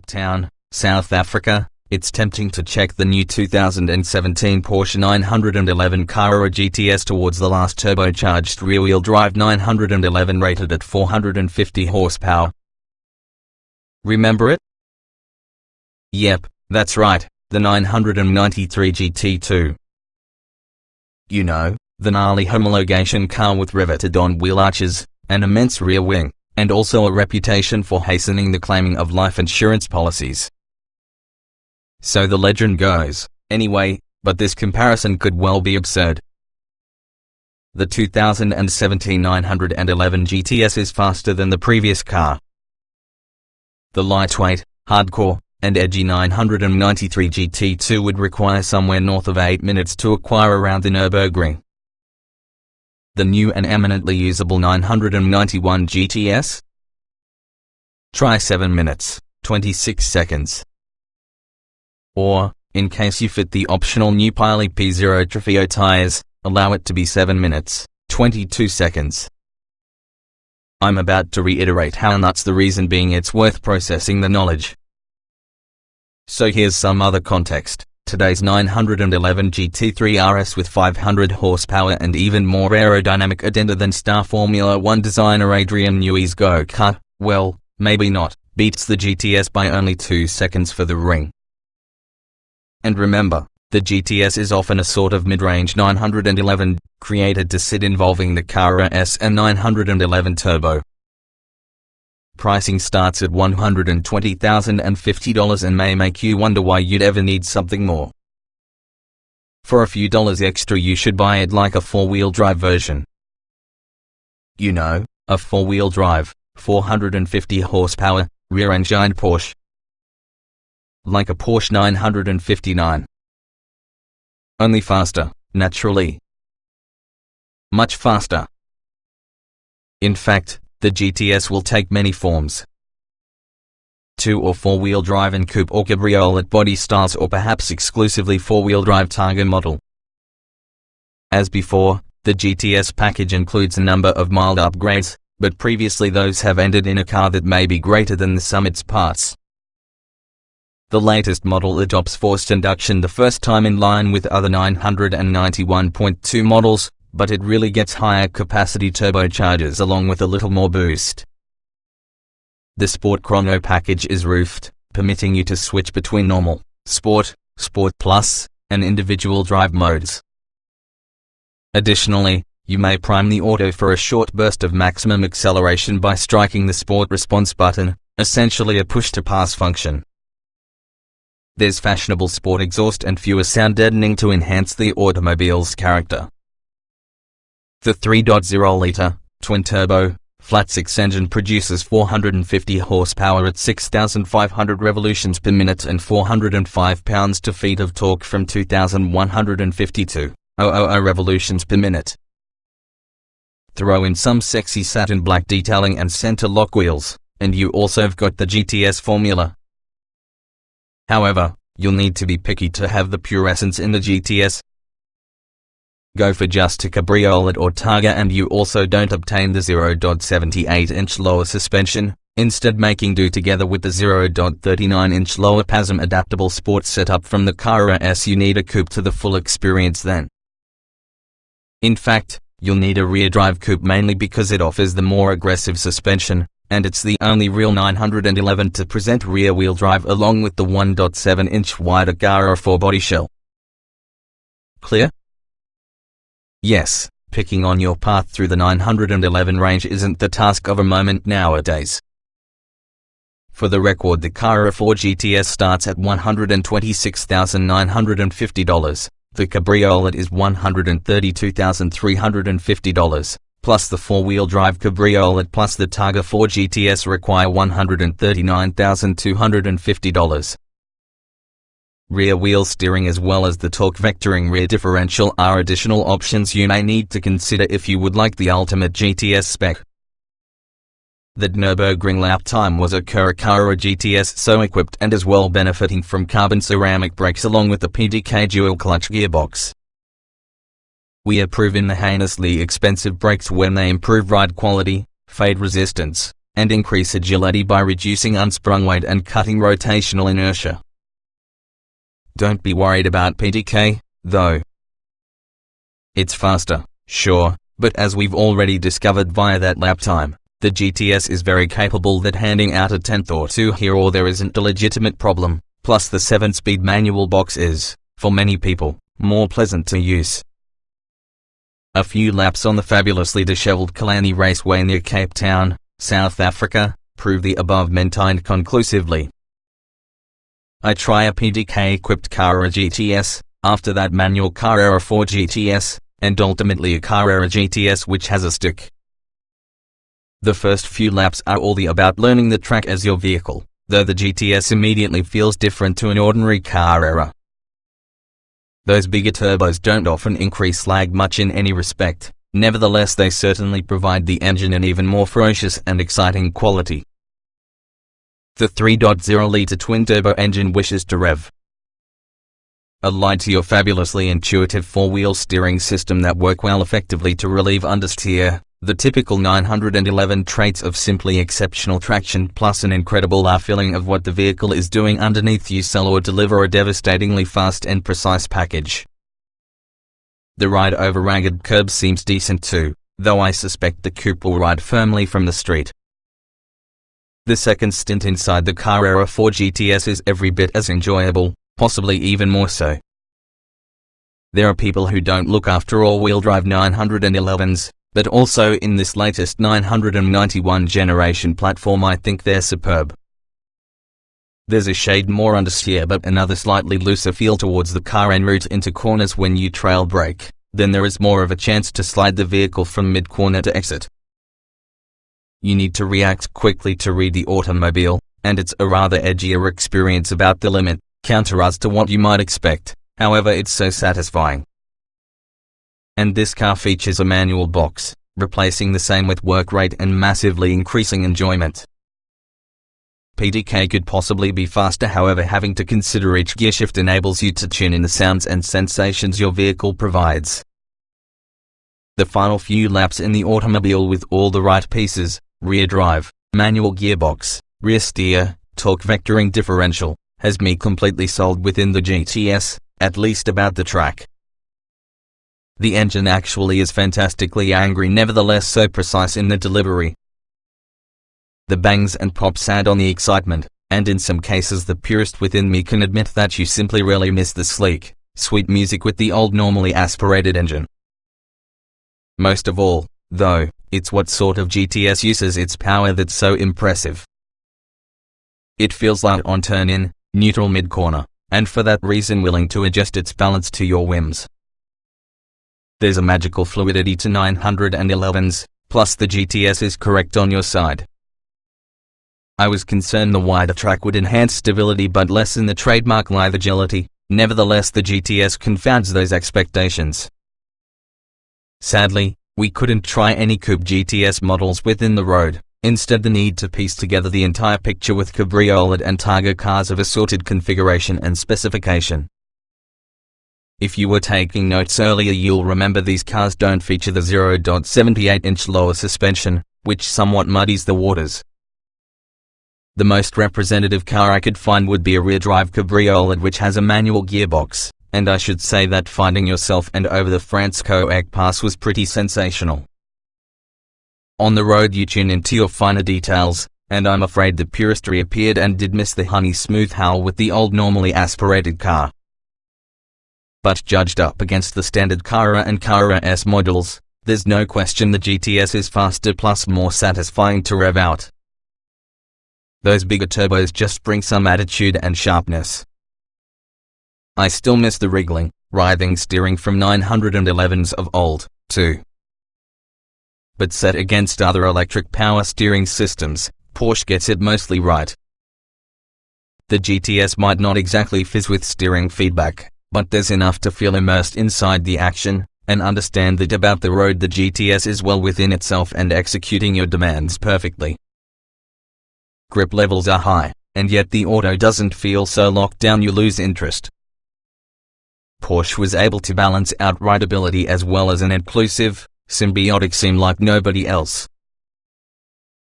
Cape Town, South Africa, it's tempting to check the new 2017 Porsche 911 Carrera GTS towards the last turbocharged rear-wheel drive 911 rated at 450 horsepower. Remember it? Yep, that's right, the 993 GT2. You know, the gnarly homologation car with riveted-on wheel arches, an immense rear wing, and also a reputation for hastening the claiming of life insurance policies. So the legend goes, anyway, but this comparison could well be absurd. The 2017 911 GTS is faster than the previous car. The lightweight, hardcore, and edgy 993 GT2 would require somewhere north of 8 minutes to acquire around the Nürburgring. The new and eminently usable 991 GTS? Try 7 minutes, 26 seconds. Or, in case you fit the optional new Pirelli P0 Trofeo tires, allow it to be 7 minutes, 22 seconds. I'm about to reiterate how nuts the reason being it's worth processing the knowledge. So here's some other context. Today's 911 GT3 RS with 500 horsepower and even more aerodynamic addenda than star Formula 1 designer Adrian Newey's go-kart, well, maybe not, beats the GTS by only 2 seconds for the ring. And remember, the GTS is often a sort of mid-range 911, created to sit involving the Carrera S and 911 Turbo. Pricing starts at $120,050 and may make you wonder why you'd ever need something more. For a few dollars extra you should buy it like a four-wheel drive version. You know, a four-wheel drive, 450 horsepower, rear-engined Porsche. Like a Porsche 959. Only faster, naturally. Much faster. In fact, the GTS will take many forms. 2 or 4-wheel drive and coupe or cabriolet body styles, or perhaps exclusively 4-wheel drive Targa model. As before, the GTS package includes a number of mild upgrades, but previously those have ended in a car that may be greater than the sum its parts. The latest model adopts forced induction the first time in line with other 991.2 models, but it really gets higher capacity turbochargers along with a little more boost. The Sport Chrono Package is roofed, permitting you to switch between normal, Sport, Sport Plus, and individual drive modes. Additionally, you may prime the auto for a short burst of maximum acceleration by striking the Sport Response button, essentially a push-to-pass function. There's fashionable sport exhaust and fewer sound deadening to enhance the automobile's character. The 3.0-liter, twin-turbo, flat-six engine produces 450 horsepower at 6,500 revolutions per minute and 405 pounds-to-feet of torque from 2,152 revolutions per minute. Throw in some sexy satin black detailing and Centerlock wheels, and you also've got the GTS formula. However, you'll need to be picky to have the pure essence in the GTS. Go for just a cabriolet or Targa and you also don't obtain the 0.78-inch lower suspension, instead making do together with the 0.39-inch lower PASM adaptable sports setup from the Carrera S. You need a coupe to the full experience then. In fact, you'll need a rear-drive coupe mainly because it offers the more aggressive suspension, and it's the only real 911 to present rear-wheel drive along with the 1.7-inch wider Carrera 4 shell. Clear? Yes, picking on your path through the 911 range isn't the task of a moment nowadays. For the record, the Carrera 4 GTS starts at $126,950, the Cabriolet is $132,350, plus the four-wheel drive Cabriolet plus the Targa 4 GTS require $139,250. Rear wheel steering as well as the torque vectoring rear differential are additional options you may need to consider if you would like the ultimate GTS spec. The Nürburgring lap time was a Carrera GTS so equipped and as well benefiting from carbon ceramic brakes along with the PDK dual clutch gearbox. We approve in the heinously expensive brakes when they improve ride quality, fade resistance, and increase agility by reducing unsprung weight and cutting rotational inertia. Don't be worried about PDK, though. It's faster, sure, but as we've already discovered via that lap time, the GTS is very capable at handing out a tenth or two here or there isn't a legitimate problem, plus the 7-speed manual box is, for many people, more pleasant to use. A few laps on the fabulously disheveled Killarney Raceway near Cape Town, South Africa, prove the above maintained conclusively. I try a PDK-equipped Carrera GTS, after that manual Carrera 4 GTS, and ultimately a Carrera GTS which has a stick. The first few laps are all about learning the track as your vehicle, though the GTS immediately feels different to an ordinary Carrera. Those bigger turbos don't often increase lag much in any respect, nevertheless they certainly provide the engine an even more ferocious and exciting quality. The 3.0-litre twin-turbo engine wishes to rev. Allied to your fabulously intuitive four-wheel steering system that work well effectively to relieve understeer, the typical 911 traits of simply exceptional traction plus an incredible feeling of what the vehicle is doing underneath you sell or deliver a devastatingly fast and precise package. The ride over ragged curbs seems decent too, though I suspect the coupe will ride firmly from the street. The second stint inside the Carrera 4 GTS is every bit as enjoyable, possibly even more so. There are people who don't look after all-wheel drive 911s, but also in this latest 991 generation platform I think they're superb. There's a shade more understeer but another slightly looser feel towards the car en route into corners when you trail brake, then there is more of a chance to slide the vehicle from mid-corner to exit. You need to react quickly to read the automobile, and it's a rather edgier experience about the limit, counter as to what you might expect, however it's so satisfying. And this car features a manual box, replacing the same with work rate and massively increasing enjoyment. PDK could possibly be faster, however having to consider each gear shift enables you to tune in the sounds and sensations your vehicle provides. The final few laps in the automobile with all the right pieces, rear drive, manual gearbox, rear steer, torque vectoring differential, has me completely sold within the GTS, at least about the track. The engine actually is fantastically angry, nevertheless so precise in the delivery. The bangs and pops add on the excitement, and in some cases the purist within me can admit that you simply really miss the sleek, sweet music with the old normally aspirated engine. Most of all, though, it's what sort of GTS uses its power that's so impressive. It feels light on turn-in, neutral mid-corner, and for that reason willing to adjust its balance to your whims. There's a magical fluidity to 911s, plus the GTS is correct on your side. I was concerned the wider track would enhance stability but lessen the trademark lithe agility, nevertheless the GTS confounds those expectations. Sadly, we couldn't try any coupe GTS models within the road, instead the need to piece together the entire picture with cabriolet and targa cars of assorted configuration and specification. If you were taking notes earlier you'll remember these cars don't feature the 0.78-inch lower suspension, which somewhat muddies the waters. The most representative car I could find would be a rear-drive cabriolet which has a manual gearbox, and I should say that finding yourself and over the Francisco-Egg Pass was pretty sensational. On the road you tune into your finer details, and I'm afraid the purist reappeared and did miss the honey-smooth howl with the old normally aspirated car. But judged up against the standard Carrera and Carrera S models, there's no question the GTS is faster plus more satisfying to rev out. Those bigger turbos just bring some attitude and sharpness. I still miss the wriggling, writhing steering from 911s of old, too. But set against other electric power steering systems, Porsche gets it mostly right. The GTS might not exactly fizz with steering feedback, but there's enough to feel immersed inside the action, and understand that about the road the GTS is well within itself and executing your demands perfectly. Grip levels are high, and yet the auto doesn't feel so locked down you lose interest. Porsche was able to balance out rideability as well as an inclusive, symbiotic seem like nobody else.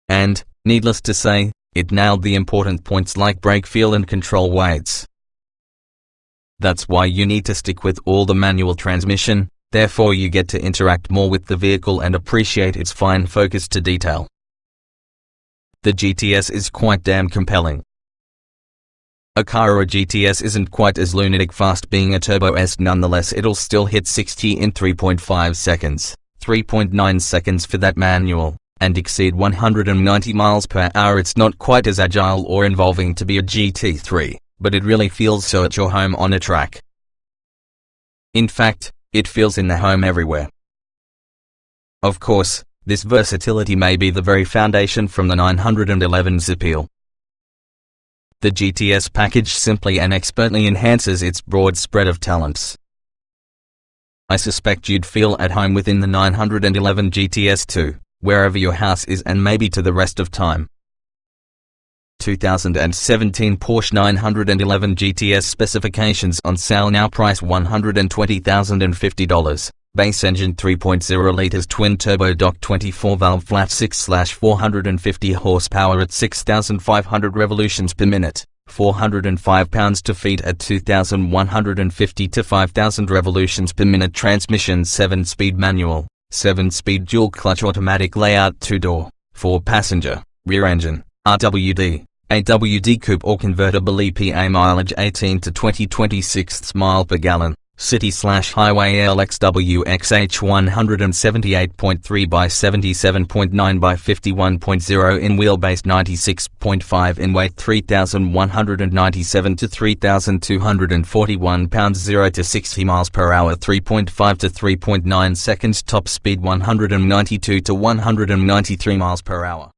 And, Needless to say, it nailed the important points like brake feel and control weights. That's why you need to stick with all the manual transmission, therefore you get to interact more with the vehicle and appreciate its fine focus to detail. The GTS is quite damn compelling. A Carrera GTS isn't quite as lunatic fast being a Turbo S, nonetheless it'll still hit 60 in 3.5 seconds, 3.9 seconds for that manual, and exceed 190 miles per hour. It's not quite as agile or involving to be a GT3, but it really feels so at your home on a track. In fact, it feels in the home everywhere. Of course, this versatility may be the very foundation from the 911's appeal. The GTS package simply and expertly enhances its broad spread of talents. I suspect you'd feel at home within the 911 GTS too, wherever your house is and maybe to the rest of time. 2017 Porsche 911 GTS specifications on sale now, price $120,050. Base engine 3.0 liters twin turbo dock 24 valve flat 6/450 horsepower at 6,500 revolutions per minute, 405 pounds to feet at 2,150 to 5,000 revolutions per minute. Transmission 7-speed manual, 7-speed dual clutch automatic layout, 2-door, 4-passenger, rear engine, RWD, AWD coupe or convertible. EPA mileage 18 to 20, 26 mile per gallon. City/highway LXWXH 178.3 by 77.9 by 51.0 in wheelbase, 96.5 in weight, 3,197 to 3,241 pounds. 0 to 60 miles per hour 3.5 to 3.9 seconds. Top speed 192 to 193 miles per hour.